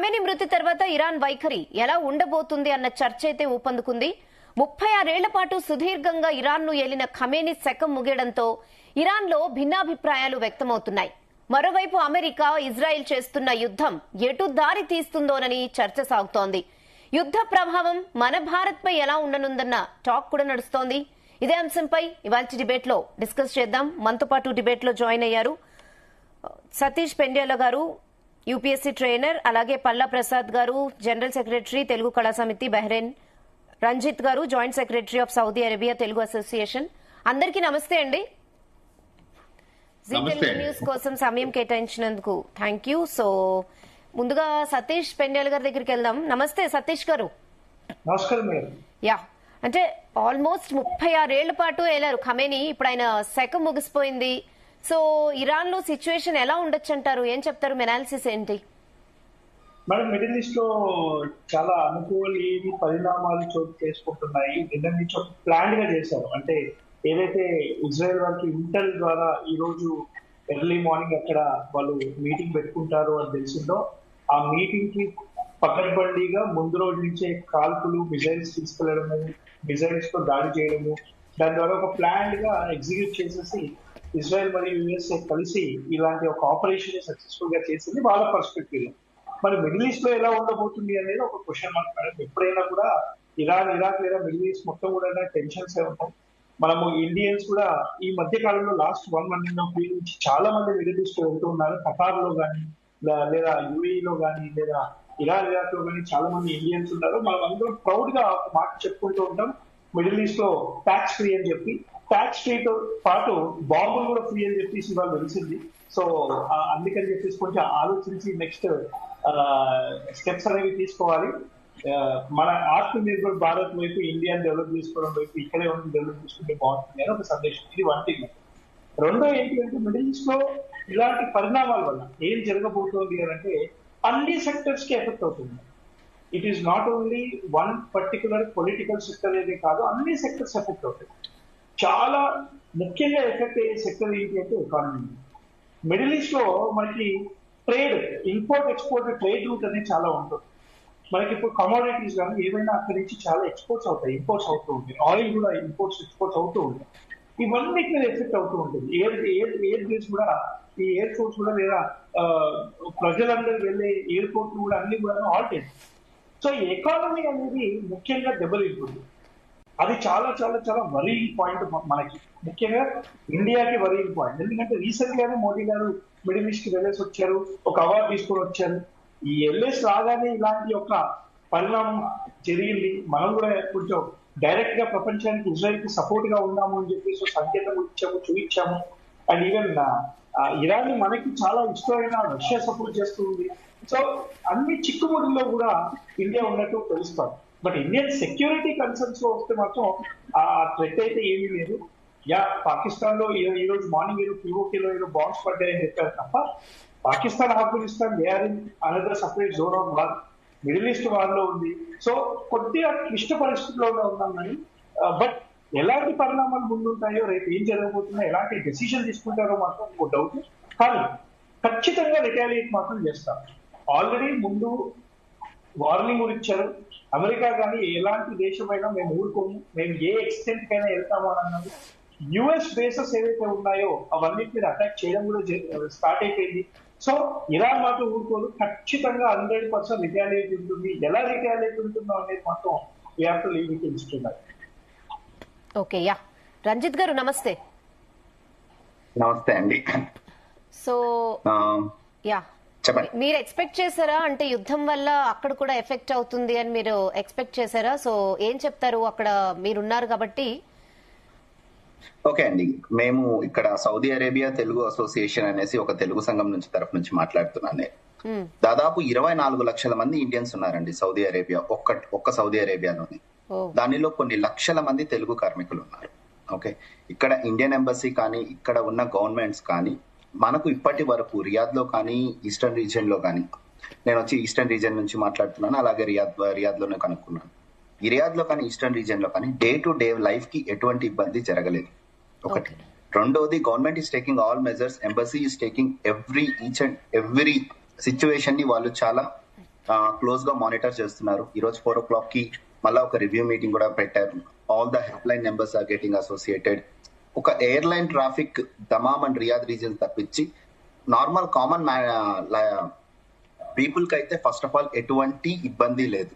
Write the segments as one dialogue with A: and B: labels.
A: Khamenei మృతి తర్వాత Iran వైఖరి ఎలా ఉండబోతుంది అన్న చర్చ అయితే ఊపందుకుంది. 36 ఏళ్ల పాటు సుదీర్ఘంగా ఇరాన్ను ఏలిన ఖమేనీ శకం ముగియడంతో ఇరాన్లో భిన్నాభిప్రాయాలు వ్యక్తమవుతున్నాయి. మరోవైపు అమెరికా, ఇజ్రాయెల్ చేస్తున్న యుద్ధం ఎటు దారి తీస్తుందోనని చర్చ సాగుతోంది. యుద్ధ ప్రభావం మన భారత్పై ఎలా ఉండనుందన్న టాక్ కూడా నడుస్తోంది. ఇదే అంశంపై ఇవాల్టి డిబేట్ లో డిస్కస్ చేద్దాం. మనతో పాటు డిబేట్ లో జాయిన్ అయ్యారు సతీష్ పెండ్యాల గారు, యూపీఎస్సీ ట్రైనర్, అలాగే పల్లా ప్రసాద్ గారు, జనరల్ సెక్రటరీ తెలుగు కళా సమితి బహ్రెయిన్, రంజిత్ గారు, joint secretary of Saudi Arabia Telugu association. అందరికీ నమస్తే అండి. జీ తెలుగు న్యూస్ కోసం సమయం కేటాయించినందుకు థ్యాంక్ యూ. సో ముందుగా సతీష్ పెండ్యాల గారి దగ్గరికి వెళ్దాం. నమస్తే సతీష్ గారు.
B: నమస్కారం.
A: యా, అంటే ఆల్మోస్ట్ 36 ఏళ్ల పాటు ఏలారు ఖమేనీ. ఇప్పుడు ఆయన శకం ముగిసిపోయింది. సో ఇరాన్ లో సిచ్యువేషన్ ఎలా ఉండొచ్చు అంటారు? ఏం చెప్తారు? మీ అనాలిసిస్ ఏంటి?
B: మేడం, మిడిల్ ఈస్ట్ లో చాలా అనుకోలేని పరిణామాలు చోటు చేసుకుంటున్నాయి. నిన్న నుంచి ప్లాన్ గా చేశారు. అంటే ఏదైతే ఇజ్రాయెల్ వాళ్ళకి ఇంటెల్ ద్వారా ఈ రోజు ఎర్లీ మార్నింగ్ అక్కడ వాళ్ళు మీటింగ్ పెట్టుకుంటారు అని తెలిసిందో, ఆ మీటింగ్ కి పకడ్బందీగా ముందు రోజు నుంచే కాల్పులు, మిజైల్స్ తీసుకెళ్లడము, మిజైల్స్ తో దాడి చేయడము, దాని ద్వారా ఒక ప్లాన్ గా ఎగ్జిక్యూట్ చేసేసి ఇజ్రాయెల్ మరియు యుఎస్ఏ కలిసి ఇలాంటి ఒక ఆపరేషన్ సక్సెస్ఫుల్ గా చేసింది వాళ్ళ పర్స్పెక్టివ్ లో. మరి మిడిల్ ఈస్ట్ లో ఎలా ఉండబోతుంది అనేది ఒక క్వశ్చన్ మార్క్ మేడం. ఎప్పుడైనా కూడా ఇరాన్, ఇరాక్ లేదా మిడిల్ ఈస్ట్ మొత్తం కూడా టెన్షన్స్ ఉంటాయి. మనము ఇండియన్స్ కూడా ఈ మధ్య కాలంలో లాస్ట్ 1.5 years నుంచి చాలా మంది మిడిల్ ఈస్ట్ వెళ్తూ ఉన్నారు. ఖతార్ లో కానీ లేదా యుఏఈలో కానీ లేదా ఇరాన్, ఇరాక్ లో కానీ చాలా మంది ఇండియన్స్ ఉన్నారు. మనం అందరం ప్రౌడ్ గా ఒక మాట చెప్పుకుంటూ ఉంటాం, మిడిల్ ఈస్ట్ లో ట్యాక్స్ ఫ్రీ అని చెప్పి. ట్యాక్స్ ఫ్రీతో పాటు బాంబులు కూడా ఫ్రీ అని చెప్పేసి వాళ్ళు తెలిసింది. సో అందుకని చెప్పేసి కొంచెం ఆలోచించి నెక్స్ట్ స్టెప్స్ అనేవి తీసుకోవాలి. మన ఆత్మ నిర్భర్ భారత్ వైపు, ఇండియాని డెవలప్ చేసుకోవడం వైపు, ఇక్కడే ఉండి డెవలప్ చేసుకుంటే బాగుంటుంది అని ఒక సందేశం. ఇది వన్ థింగ్. రెండో ఏంటి అంటే, మిడిల్ ఈస్ట్ లో ఇలాంటి పరిణామాల వల్ల ఏం జరగబోతోంది అని అంటే అన్ని సెక్టర్స్ కి ఎఫెక్ట్ అవుతుంది. It is not only one particular political sector అనేది కాదు, అన్ని సెక్టర్స్ ఎఫెక్ట్ అవుతాయి. చాలా ముఖ్యంగా ఎఫెక్ట్ అయ్యే సెక్టర్ ఏంటి అంటే ఎకానమీ. మిడిల్ ఈస్ట్ లో మనకి trade, import export trade route అనేది చాలా ఉంటుంది. మనకి ఇప్పుడు కమోడిటీస్ కానీ ఏవైనా అక్కడి నుంచి చాలా ఎక్స్పోర్ట్స్ అవుతాయి, ఇంపోర్ట్స్ అవుతూ ఉంటాయి. ఆయిల్ కూడా ఇంపోర్ట్స్ ఎక్స్పోర్ట్స్ అవుతూ ఉంటాయి. ఇవన్నిటి మీద ఎఫెక్ట్ అవుతూ ఉంటుంది. ఎయిర్ బేస్ కూడా, ఈ ఎయిర్ ఫోర్స్ కూడా లేదా ప్రజలందరూ వెళ్ళే ఎయిర్పోర్ట్ కూడా అన్ని కూడా ఆల్టేజ్. సో ఈ ఎకానమీ అనేది ముఖ్యంగా దెబ్బతింటుంది. అది చాలా చాలా చాలా వరీయింగ్ పాయింట్ మనకి, ముఖ్యంగా ఇండియాకి వరీయింగ్ పాయింట్. ఎందుకంటే రీసెంట్ గానే మోడీ గారు మిడిల్ ఈస్ట్ కి వెళ్ళేసి వచ్చారు, ఒక అవార్డు తీసుకొని వచ్చారు. ఈ ఎల్ఎస్ రాగానే ఇలాంటి ఒక పరిణామం జరిగింది. మనం కూడా కొంచెం డైరెక్ట్ గా ప్రపంచానికి ఇజ్రాయెల్ కి సపోర్ట్ గా ఉన్నాము అని చెప్పేసి సంకేతం ఇచ్చాము, చూపించాము. అండ్ ఈవెన్ ఇరాన్ మనకి చాలా ఇష్టమైన రష్యా సపోర్ట్ చేస్తుంది. సో అన్ని చిక్కుముడిలో కూడా ఇండియా ఉన్నట్టు తెలుస్తాం. బట్ ఇండియన్ సెక్యూరిటీ కన్సర్న్స్ లో వస్తే మాత్రం ఆ థ్రెట్ అయితే ఏమీ లేదు. యా, పాకిస్తాన్ లో ఈ రోజు మార్నింగ్ పిఓకేలో బాంబ్స్ పడ్డాయని చెప్పారు తప్ప, Pakistan, Afghanistan they are in another separate zone of war. Middle east war లో ఉంది. సో కొద్దిగా క్లిష్ట పరిస్థితుల్లో ఉన్నాం. కానీ బట్ ఎలాంటి పరిణామాలు ముందుంటాయో, రేపు ఏం జరగబోతున్నాయో, ఎలాంటి డెసిషన్ తీసుకుంటారో మాత్రం ఒక డౌట్. కానీ ఖచ్చితంగా రిటాలియేట్ మాత్రం చేస్తారు. ఆల్రెడీ ముందు వార్నింగ్ కూడా ఇచ్చారు. అమెరికా కానీ ఎలాంటి దేశమైనా మేము ఊరుకోము, మేము ఏ ఎక్స్టెంట్ కైనా వెళ్తాము అని అన్నది. యుఎస్ బేసెస్ ఏవైతే ఉన్నాయో అవన్నిటి మీద అటాక్ చేయడం కూడా స్టార్ట్ అయిపోయింది. సో ఇరాన్ మాత్రం ఊరుకోదు, ఖచ్చితంగా 100% రిటాలియేట్ ఉంటుంది. ఎలా రిటాలియేట్ ఉంటుందో అనేది మాత్రం we have to leave it instrument.
A: Okay, yeah. Ranjith garu నమస్తే.
C: నమస్తే అండి.
A: సో యా, మీరు ఎక్స్పెక్ట్ చేశారా? అంటే యుద్ధం వల్ల అక్కడ కూడా ఎఫెక్ట్ అవుతుంది అని మీరు ఎక్స్పెక్ట్ చేశారా? సో ఏం చెప్తారు? అక్కడ మీరున్నారు కాబట్టి.
C: ఓకే అండి, మేము ఇక్కడ సౌదీ అరేబియా తెలుగు అసోసియేషన్ అనేసి ఒక తెలుగు సంఘం నుంచి తరఫు నుంచి మాట్లాడుతున్నాను నేను. దాదాపు 24 లక్షల మంది ఇండియన్స్ ఉన్నారండి సౌదీ అరేబియా, ఒక్క సౌదీ అరేబియాలోనే. దానిలో కొన్ని లక్షల మంది తెలుగు కార్మికులు ఉన్నారు. ఓకే, ఇక్కడ ఇండియన్ ఎంబసీ కానీ, ఇక్కడ ఉన్న గవర్నమెంట్స్ కానీ మనకు ఇప్పటి వరకు రియాద్ లో కానీ, ఈస్టర్న్ రీజియన్ లో కానీ, నేను వచ్చి ఈస్టర్న్ రీజియన్ నుంచి మాట్లాడుతున్నాను, అలాగే రియాద్ లోనే కనుక్కున్నాను. ఈ రియాద్ లో కానీ, ఈస్టర్న్ రీజియన్ లో కానీ డే టు డే లైఫ్ కి ఎటువంటి ఇబ్బంది జరగలేదు. ఒకటి. రెండోది, government is taking all measures, embassy is taking each and every situation ని వాళ్ళు చాలా క్లోజ్ గా మానిటర్ చేస్తున్నారు. ఈ రోజు 4 o'clock కి మళ్ళీ ఒక రివ్యూ మీటింగ్ కూడా పెట్టారు. All the helpline numbers are getting associated. ఒక airline traffic Dammam and Riyadh region తప్పించి నార్మల్ కామన్ పీపుల్ కి అయితే ఫస్ట్ ఆఫ్ ఆల్ ఎటువంటి ఇబ్బంది లేదు.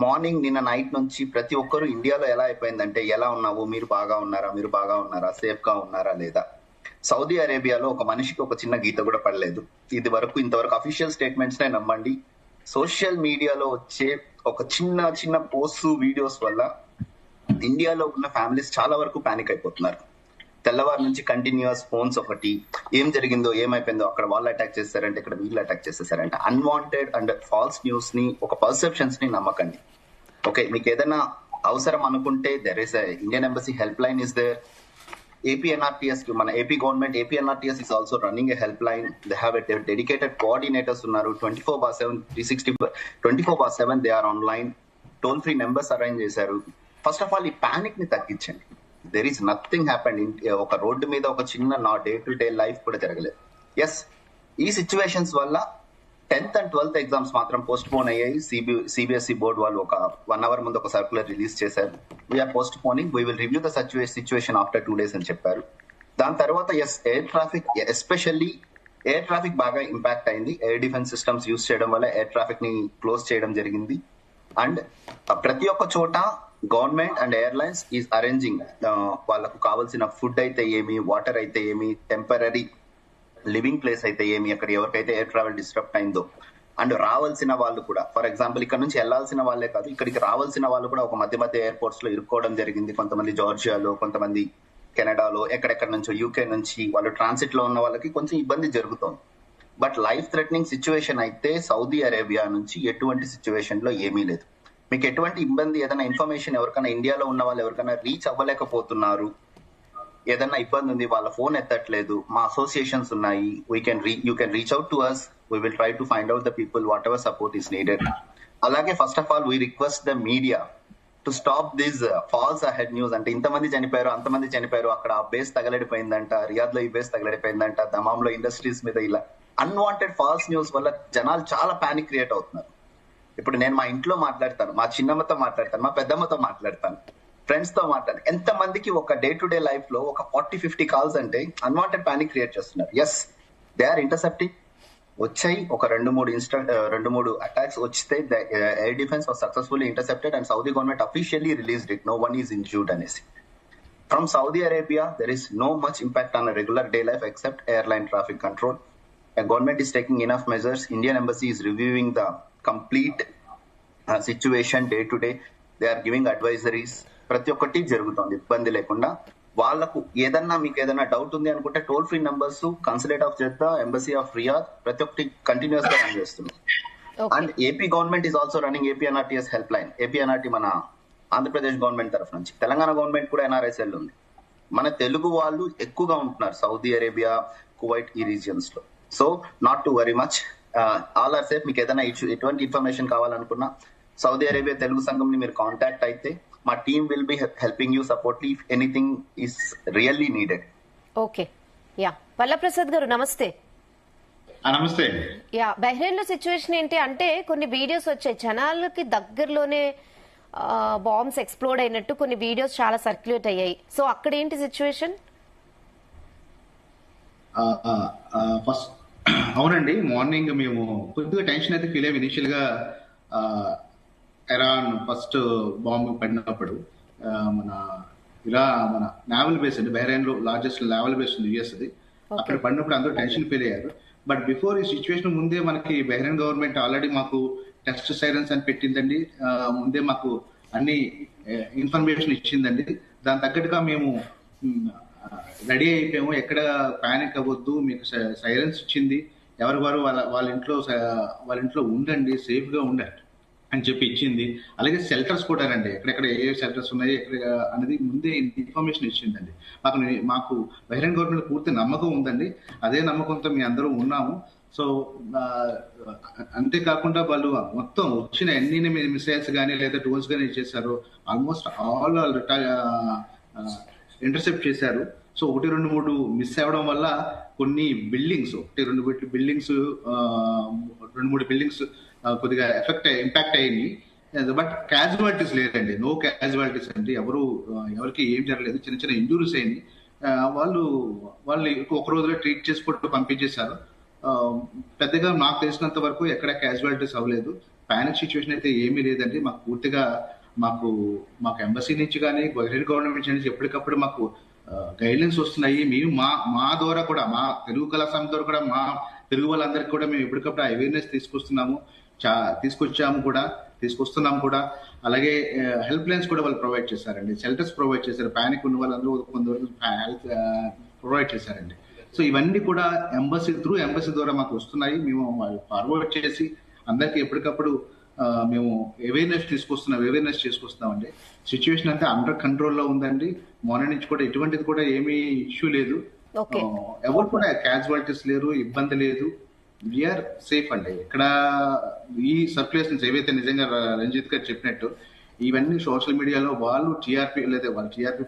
C: మార్నింగ్ నిన్న నైట్ నుంచి ప్రతి ఒక్కరు ఇండియాలో ఎలా అయిపోయిందంటే, ఎలా ఉన్నావు, మీరు బాగా ఉన్నారా, సేఫ్ గా ఉన్నారా లేదా. సౌదీ అరేబియాలో ఒక మనిషికి ఒక చిన్న గీత కూడా పడలేదు. ఇంతవరకు అఫీషియల్ స్టేట్మెంట్స్ నే నమ్మండి. సోషల్ మీడియాలో వచ్చే ఒక చిన్న పోస్ట్ వీడియోస్ వల్ల ఇండియాలో ఉన్న ఫ్యామిలీస్ చాలా వరకు పానిక్ అయిపోతున్నారు. తెల్లవారు నుంచి కంటిన్యూస్ ఫోన్స్, ఒకటి ఏం జరిగిందో ఏమైపోయిందో, అక్కడ వాళ్ళు అటాక్ చేస్తారంటే ఇక్కడ వీళ్ళు అటాక్ చేసేసారంటే, అన్వాంటెడ్ అండ్ ఫాల్స్ న్యూస్ ని, ఒక పర్సెప్షన్స్ ని నమ్మకండి. ఓకే, మీకు ఏదైనా అవసరం అనుకుంటే there is Indian embassy helpline is there. APNRTS కి మన AP government APNRTS is also running a helpline. They have a dedicated coordinators ఉన్నారు. 24/7 365 they are online. Toll free numbers arrange చేశారు. ఫస్ట్ ఆఫ్ ఆల్ ఈ panic ని తగ్గించండి. There is nothing happened. ఒక road మీద ఒక చిన్న నా డే టు డే లైఫ్ కూడా జరగలేదు. ఎస్, ఈ సిచ్యువేషన్స్ వల్ల 10th and 12th ఎగ్జామ్స్ మాత్రం పోస్ట్ పోన్ అయ్యాయి. CBSE బోర్డు వాళ్ళు ఒక 1 hour ముందు ఒక సర్క్యులర్ రిలీజ్ చేశారు. We are postponing, we will review the situation after 2 days అని చెప్పారు. దాని తర్వాత air traffic, especially air traffic బాగా ఇంపాక్ట్ అయింది. ఎయిర్ డిఫెన్స్ సిస్టమ్స్ యూజ్ చేయడం వల్ల ఎయిర్ ట్రాఫిక్ ని క్లోజ్ చేయడం జరిగింది. అండ్ ప్రతి ఒక్క చోట government and airlines is arranging వాళ్ళకు కావాల్సిన ఫుడ్ అయితే ఏమి, వాటర్ అయితే ఏమి, టెంపరరీ లివింగ్ ప్లేస్ అయితే ఏమి, అక్కడ ఎవరికైతే ఎయిర్ ట్రావెల్ డిస్టర్బ్ అయిందో. అండ్ రావాల్సిన వాళ్ళు కూడా, ఫర్ ఎగ్జాంపుల్ ఇక్కడ నుంచి వెళ్లాల్సిన వాళ్ళే కాదు, ఇక్కడికి రావాల్సిన వాళ్ళు కూడా ఒక మధ్య ఎయిర్పోర్ట్స్ లో ఇరుక్కోవడం జరిగింది. కొంతమంది జార్జియాలో, కొంతమంది కెనడాలో, ఎక్కడెక్కడ నుంచో, UK నుంచి వాళ్ళు ట్రాన్సిట్ లో ఉన్న వాళ్ళకి కొంచెం ఇబ్బంది జరుగుతోంది. బట్ లైఫ్ థ్రెటనింగ్ సిచ్యువేషన్ అయితే సౌదీ అరేబియా నుంచి ఎటువంటి సిచ్యువేషన్ లో ఏమీ లేదు. మీకు ఎటువంటి ఇబ్బంది, ఏదైనా ఇన్ఫర్మేషన్ ఎవరికైనా ఇండియాలో ఉన్న వాళ్ళు ఎవరికైనా రీచ్ అవ్వలేకపోతున్నారు, ఏదైనా ఇబ్బంది ఉంది, వాళ్ళ ఫోన్ ఎత్తట్లేదు, మా అసోసియేషన్స్ ఉన్నాయి, you can reach out to us, we will try to find out the people whatever support is needed. అలాగే first of all we request the media to stop this false ahead news. అంటే ఇంతమంది చనిపోయారు, అంతమంది చనిపోయారు, అక్కడ ఆ base తగలడిపోయిందంట, Riyadh లో ఈ బేస్ తగలడిపోయిందంట, దమామ్ లో ఇండస్ట్రీస్ మీద, ఇలా అన్వాంటెడ్ ఫాల్స్ న్యూస్ వల్ల జనాలు చాలా పానిక్ క్రియేట్ అవుతున్నారు. ఇప్పుడు నేను మా ఇంట్లో మాట్లాడతాను, మా చిన్నమ్మతో మాట్లాడతాను, మా పెద్దమ్మతో మాట్లాడతాను, ఫ్రెండ్స్ తో మాట్లాడతాను. ఎంత మందికి ఒక డే టు డే లైఫ్ లో ఒక 40-50 కాల్స్ అంటే అన్వాంటెడ్ పానిక్ క్రియేట్ చేస్తున్నారు. Yes, they are intercepting. వచ్చాయి ఒక 2-3 అటాక్స్ వస్తే air defence was successfully intercepted and Saudi government officially released it. No one is injured అనేసి. From Saudi Arabia there is no much impact on regular day life except airline traffic control. Government is taking enough measures. Indian embassy is reviewing the complete situation day to day. They are giving advisories. ప్రతి ఒక్కటి జరుగుతుంది ఇబ్బంది లేకుండా. వాళ్ళకు ఏదన్నా మీకు ఏదైనా doubt ఉంది అనుకుంటే toll free numbers consulate of Jeddah, embassy of Riyadh, ప్రతి ఒక్కటి కంటిన్యూస్ గా రన్ చేస్తుంది. And AP government is also running APNRTS help line. APNRT మన ఆంధ్రప్రదేశ్ గవర్నమెంట్ తరఫు నుంచి, తెలంగాణ గవర్నమెంట్ కూడా NRSL ఉంది. మన తెలుగు వాళ్ళు ఎక్కువగా ఉంటున్నారు సౌదీ అరేబియా, కువైట్ ఈ రీజియన్స్ లో. So not to worry much, all are safe. మీకు ఏదైనా ఎటువంటి ఇన్ఫర్మేషన్ కావాలనుకున్నా సౌదీ అరేబియా తెలుగు సంఘం ని మీరు కాంటాక్ట్ అయితే మా team will be helping you support if anything is really needed.
A: Okay, yeah Vallaprasad గారు నమస్తే.
D: నమస్తే.
A: యా, బహ్రెయిన్ లో సిచ్యువేషన్ ఏంటి అంటే కొన్ని వీడియోస్ వచ్చాయి, జనాలకి దగ్గరలోనే బాంబ్స్ ఎక్స్ప్లోడ్ అయినట్టు కొన్ని వీడియోస్ చాలా సర్క్యులేట్ అయ్యాయి. సో అక్కడ ఏంటి సిచ్యువేషన్?
D: ఫస్ట్ అవునండి, మార్నింగ్ మేము కొద్దిగా టెన్షన్ అయితే ఫీల్ అయ్యాం. ఇనిషియల్ గా ఇరాన్ ఫస్ట్ బాంబు పడినప్పుడు మన నావల్ బేస్ అండి, బహ్రెయిన్ లో లార్జెస్ట్ నావల్ బేస్ ఉంది US అది. అక్కడ పడినప్పుడు అందరూ టెన్షన్ ఫీల్ అయ్యారు. బట్ బిఫోర్ ఈ సిచ్యువేషన్ ముందే మనకి బహ్రెయిన్ గవర్నమెంట్ ఆల్రెడీ మాకు టెస్ట్ సైరన్స్ అని పెట్టిందండి. ముందే మాకు అన్ని ఇన్ఫర్మేషన్ ఇచ్చిందండి. దాని తగ్గట్టుగా మేము రెడీ అయిపోయాము. ఎక్కడ పానిక్ అవ్వద్దు, మీకు సైరన్స్ ఇచ్చింది, ఎవరి వారు వాళ్ళ ఇంట్లో ఉండండి, సేఫ్ గా ఉండండి అని చెప్పి ఇచ్చింది. అలాగే షెల్టర్స్ కూడా అండి, ఎక్కడెక్కడ ఏ షెల్టర్స్ ఉన్నాయి ఎక్కడ అనేది ముందే ఇన్ఫర్మేషన్ ఇచ్చిందండి. మాకు బహ్రెయిన్ గవర్నమెంట్ పూర్తి నమ్మకం ఉందండి. అదే నమ్మకంతో మేము అందరూ ఉన్నాము. సో అంతేకాకుండా వాళ్ళు మొత్తం వచ్చిన ఎన్ని మిసైల్స్ కానీ లేదా డ్రోన్స్ కానీ చేశారు, ఆల్మోస్ట్ ఆల్ ఇంటర్సెప్ట్ చేశారు. సో 1-2-3 మిస్ అవ్వడం వల్ల కొన్ని బిల్డింగ్స్ 2-3 బిల్డింగ్స్ కొద్దిగా ఇంపాక్ట్ అయ్యింది. బట్ క్యాజువాలిటీస్ లేదండి, నో క్యాజువాలిటీస్ అండి. ఎవరికి ఏం జరగలేదు, చిన్న చిన్న ఇంజురీస్ అయింది. వాళ్ళు ఒక రోజులో ట్రీట్ చేసి పంపించేశారు. పెద్దగా నాకు తెలిసినంత వరకు ఎక్కడ క్యాజువాలిటీస్ అవ్వలేదు. పానిక్ సిచ్యువేషన్ అయితే ఏమీ లేదండి. మాకు పూర్తిగా మాకు ఎంబసీ నుంచి కానీ గవర్నమెంట్ నుంచి ఎప్పటికప్పుడు మాకు గైడ్లైన్స్ వస్తున్నాయి. మేము మా ద్వారా కూడా, మా తెలుగు కళాశాల ద్వారా కూడా, మా తెలుగు వాళ్ళందరికీ కూడా మేము ఎప్పటికప్పుడు అవేర్నెస్ తీసుకొస్తున్నాము కూడా. అలాగే హెల్ప్ లైన్స్ కూడా వాళ్ళు ప్రొవైడ్ చేశారండి, షెల్టర్స్ ప్రొవైడ్ చేశారు. పానిక్ ఉన్న వాళ్ళందరూ కొంతవరకు హెల్ప్ ప్రొవైడ్ చేశారండి. సో ఇవన్నీ కూడా ఎంబసీ ద్వారా మాకు వస్తున్నాయి. మేము ఫార్వర్డ్ చేసి అందరికి ఎప్పటికప్పుడు మేము అవేర్నెస్ చేసుకొస్తున్నామండి. సిచ్యువేషన్ అంతా అండర్ కంట్రోల్లో ఉందండి. మార్నింగ్ నుంచి కూడా ఎటువంటిది కూడా ఏమీ ఇష్యూ లేదు. ఎవరు కూడా క్యాజువాలిటీస్ లేరు, ఇబ్బంది లేదు. వీఆర్ సేఫ్ అండి. ఇక్కడ ఈ సర్క్యులేషన్స్ ఏవైతే నిజంగా రంజిత్ గారు చెప్పినట్టు ఇవన్నీ సోషల్ మీడియాలో వాళ్ళు టీఆర్పీ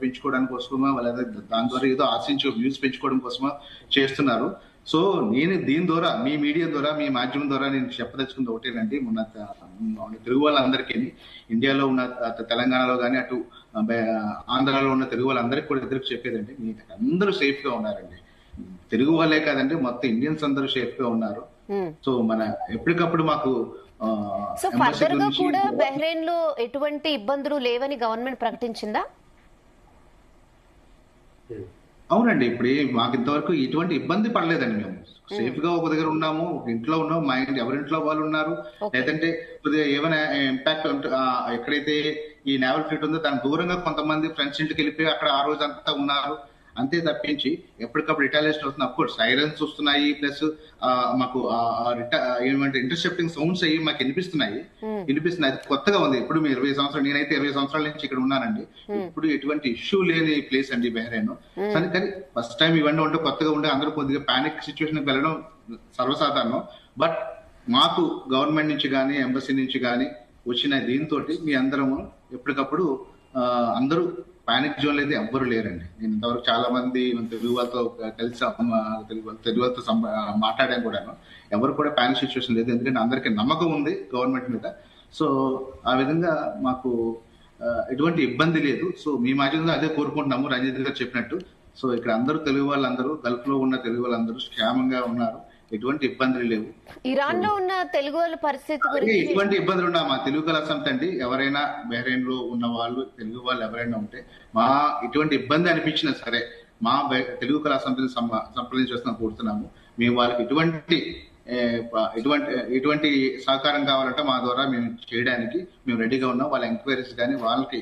D: పెంచుకోవడానికి కోసమా, లేదా దాని ద్వారా ఏదో ఆశించే వ్యూస్ పెంచుకోవడం కోసమా చేస్తున్నారు. సో నేను దీని ద్వారా, మీ మీడియా ద్వారా, మీ మాధ్యమం ద్వారా నేను చెప్పదలుచుకుంది ఒకటేనండి. మొన్న తెలుగు వాళ్ళందరికీ, ఇండియాలో ఉన్న తెలంగాణలో కానీ అటు ఆంధ్రాలో ఉన్న తెలుగు వాళ్ళందరికీ కూడా ఎదురు చెప్పేదండి, మీకు అందరూ సేఫ్ గా ఉన్నారండి. తెలుగు వాళ్ళే కాదండి, మొత్తం ఇండియన్స్ అందరూ సేఫ్ గా ఉన్నారు. సో మన ఎప్పటికప్పుడు మాకు
A: సో ఫర్దర్ గా కూడా బహ్రెయిన్ లో ఎటువంటి ఇబ్బందులు లేవని గవర్నమెంట్ ప్రకటించిందా?
D: అవునండి, ఇప్పుడు మాకు ఇంతవరకు ఎటువంటి ఇబ్బంది పడలేదండి. మేము సేఫ్ గా ఒక దగ్గర ఉన్నాము, ఇంట్లో ఉన్నాము, మా ఇంటి ఎవరింట్లో వాళ్ళు ఉన్నారు. లేదంటే కొద్దిగా ఏమైనా ఇంపాక్ట్ ఎక్కడైతే ఈ నేవల్ ఫ్లీట్ ఉందో దాని దూరంగా కొంతమంది ఫ్రెండ్స్ ఇంటికి వెళ్ళిపోయి అక్కడ ఆ రోజు అంతా ఉన్నారు. అంతే తప్పించి ఎప్పటికప్పుడు రిటాలియేషన్ అవుతుంది. అఫ్ కోర్స్ సైరన్స్ వస్తున్నాయి, ప్లస్ మాకు ఏమంటే ఇంటర్సెప్టింగ్ సౌండ్స్ అయ్యి మాకు వినిపిస్తున్నాయి. అది కొత్తగా ఉంది. ఇప్పుడు మీ 20 సంవత్సరాలు, నేనైతే 20 సంవత్సరాల నుంచి ఇక్కడ ఉన్నానండి. ఇప్పుడు ఎటువంటి ఇష్యూ లేని ప్లేస్ అండి బహ్రెయిన్. కానీ ఫస్ట్ టైం ఇవన్నీ ఉంటే కొత్తగా ఉంటే అందరూ కొద్దిగా పానిక్ సిచ్యువేషన్ వెళ్ళడం సర్వసాధారణం. బట్ మాకు గవర్నమెంట్ నుంచి కానీ, ఎంబసీ నుంచి కానీ వచ్చిన దీంతో మీ అందరము ఎప్పటికప్పుడు అందరూ పానిక్ జోన్ అయితే ఎవ్వరు లేరండి. నేను ఇంతవరకు చాలా మంది తెలుగు వాళ్ళతో కలిసి తెలుగు వాళ్ళతో మాట్లాడాను కూడాను. ఎవరు కూడా పానిక్ సిచ్యువేషన్ లేదు, ఎందుకంటే అందరికీ నమ్మకం ఉంది గవర్నమెంట్ మీద. సో ఆ విధంగా మాకు ఎటువంటి ఇబ్బంది లేదు. సో మీ మాధ్యమంలో అదే కోరుకుంటున్నాము, రంజిత్ గారు చెప్పినట్టు. సో ఇక్కడ అందరూ తెలుగు వాళ్ళందరూ, గల్ఫ్ లో ఉన్న తెలుగు వాళ్ళందరూ క్షేమంగా ఉన్నారు, ఎటువంటి ఇబ్బందులు లేవు.
A: ఇరాన్ లో ఉన్న తెలుగు వాళ్ళ పరిస్థితి గురించి
D: ఎటువంటి ఇబ్బందులు ఉన్నా మా తెలుగు కళాశాల అండి, ఎవరైనా బహ్రెయిన్ లో ఉన్న వాళ్ళు, తెలుగు వాళ్ళు ఎవరైనా ఉంటే ఎటువంటి ఇబ్బంది అనిపించినా సరే మా తెలుగు కళాశాలని సంప్రదించేస్తున్నా కోరుతున్నాము. మేము వాళ్ళకి ఎటువంటి సహకారం కావాలంటే మా ద్వారా మేము చేయడానికి మేము రెడీగా ఉన్నాం. వాళ్ళ ఎంక్వైరీస్ కానీ, వాళ్ళకి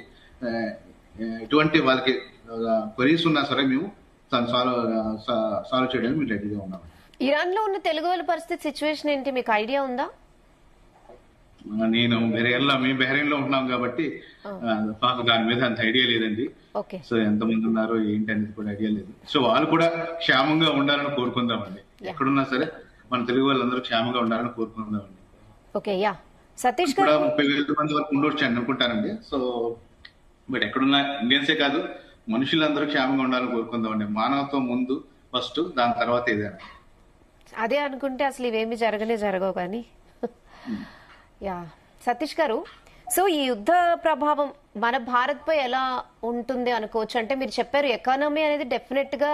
D: ఎటువంటి వాళ్ళకి క్వరీస్ ఉన్నా సరే మేము సాల్వ్ చేయడానికి మేము రెడీగా ఉన్నాం.
A: ఇరాన్ లో ఉన్న తెలుగు వాళ్ళ పరిస్థితి సిచ్యువేషన్ ఏంటి, మీకు ఐడియా ఉందా?
D: నేను మేము బహ్రెయిన్ లో ఉంటున్నాం కాబట్టి మాకు దాని మీద అంత ఐడియా లేదండి. సో ఎంతమంది ఉన్నారో ఏంటి అనేది కూడా ఐడియా లేదు. సో వాళ్ళు కూడా క్షేమంగా ఉండాలని కోరుకుందామండి. ఎక్కడున్నా సరే మన తెలుగు వాళ్ళందరూ క్షేమంగా ఉండాలని కోరుకుందామండి.
A: సతీష్
D: కూడా 30,000 మంది వరకు ఉండొచ్చు అని అనుకుంటానండి. సో బట్ ఎక్కడున్నా ఇండియన్సే కాదు, మనుషులందరూ క్షేమంగా ఉండాలని కోరుకుందామండి. మానవత్వం ముందు ఫస్ట్, దాని తర్వాత ఏదైనా.
A: అదే అనుకుంటే అసలు ఇవేమి జరగవు కానీ. సతీష్ గారు, సో ఈ యుద్ధ ప్రభావం మన భారత్ పై ఎలా ఉంటుంది అనుకోవచ్చు? అంటే మీరు చెప్పారు ఎకానమీ అనేది డెఫినెట్ గా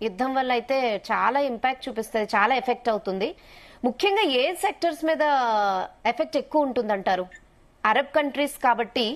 A: యుద్ధం వల్ల అయితే చాలా ఇంపాక్ట్ చూపిస్తుంది, చాలా ఎఫెక్ట్ అవుతుంది. ముఖ్యంగా ఏ సెక్టర్స్ మీద ఎఫెక్ట్ ఎక్కువ ఉంటుంది అంటారు? అరబ్ కంట్రీస్ కాబట్టి